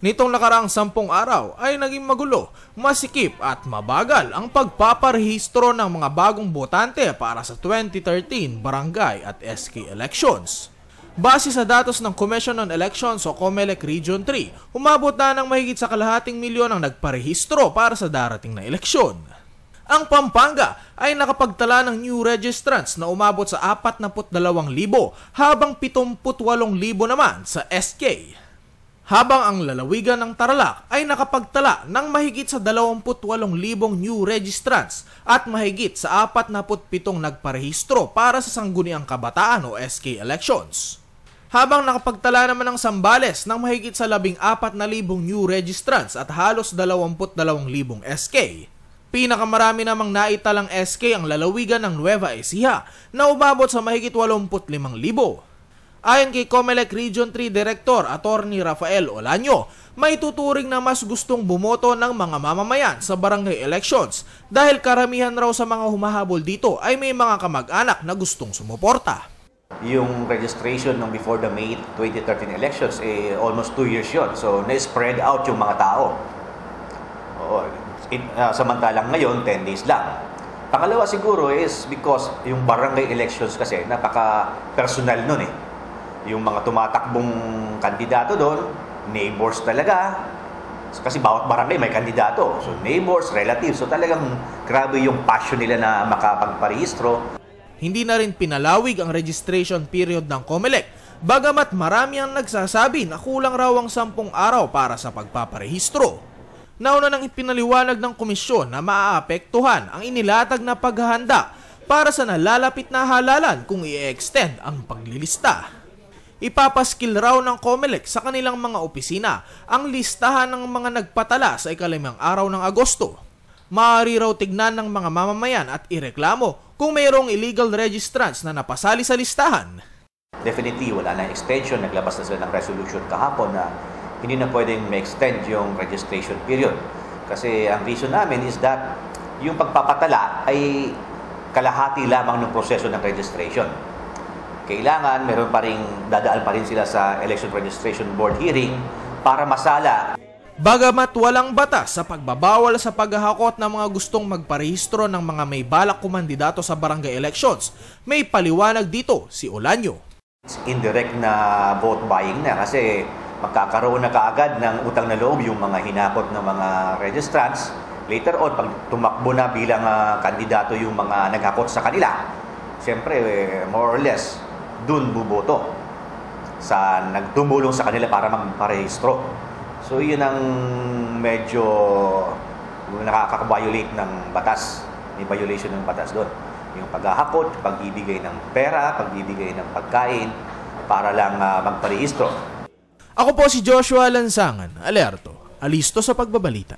Nitong nakaraang 10 araw ay naging magulo, masikip at mabagal ang pagpaparehistro ng mga bagong botante para sa 2013 barangay at SK elections. Base sa datos ng Commission on Elections o COMELEC Region 3, umabot na ng mahigit sa kalahating milyon ang nagparehistro para sa darating na eleksyon. Ang Pampanga ay nakapagtala ng new registrants na umabot sa 42,000 habang 78,000 naman sa SK. Habang ang lalawigan ng Tarlac ay nakapagtala ng mahigit sa 28,000 new registrants at mahigit sa 47 nagparehistro para sa Sangguniang Kabataan o SK elections. Habang nakapagtala naman ng Zambales ng mahigit sa 14,000 new registrants at halos 22,000 SK. Pinakamarami namang naitalang SK ang lalawigan ng Nueva Ecija na umabot sa mahigit 85,000. Ayon kay COMELEC Region 3 Director Attorney Rafael Olaño, may tuturing na mas gustong bumoto ng mga mamamayan sa barangay elections dahil karamihan raw sa mga humahabol dito ay may mga kamag-anak na gustong sumuporta. Yung registration ng before the May 2013 elections, almost 2 years yun. So, na-spread out yung mga tao. Samantalang ngayon, 10 days lang. Pangalawa siguro is because yung barangay elections kasi napaka-personal nun eh. Yung mga tumatakbong kandidato doon, neighbors talaga. Kasi bawat barangay may kandidato. So neighbors, relatives. So talagang grabe yung passion nila na makapagparehistro. Hindi na rin pinalawig ang registration period ng COMELEC, bagamat marami ang nagsasabi na kulang raw ang 10 araw para sa pagpaparehistro. Nauna nang ipinaliwanag ng komisyon na maaapektuhan ang inilatag na paghahanda para sa nalalapit na halalan kung i-extend ang paglilista. Ipapaskil raw ng COMELEC sa kanilang mga opisina ang listahan ng mga nagpatala sa ika-5 araw ng Agosto. Maaari raw tignan ng mga mamamayan at ireklamo kung mayroong illegal registrants na napasali sa listahan. Definitely wala na extension. Naglabas na sila ng resolution kahapon na hindi na pwedeng ma-extend yung registration period. Kasi ang reason namin is that yung pagpapatala ay kalahati lamang ng proseso ng registration. Kailangan meron pa rin, dadaan pa rin sila sa Election Registration Board hearing para masala. Bagamat walang batas sa pagbabawal sa paghahakot ng mga gustong magparehistro ng mga may balak kumandidato sa barangay elections, may paliwanag dito si Olaño. It's indirect na vote buying na kasi magkakaroon na kaagad ng utang na loob yung mga hinakot ng mga registrants. Later on, pag tumakbo na bilang kandidato yung mga naghakot sa kanila, siyempre, more or less, dun buboto sa nagtumulong sa kanila para magparehistro. So yun ang medyo nakaka-violate ng batas. May violation ng batas doon. Yung paghahakot, pagbibigay ng pera, pagbibigay ng pagkain para lang magparehistro. Ako po si Joshua Lansangan, alerto, alisto sa pagbabalita.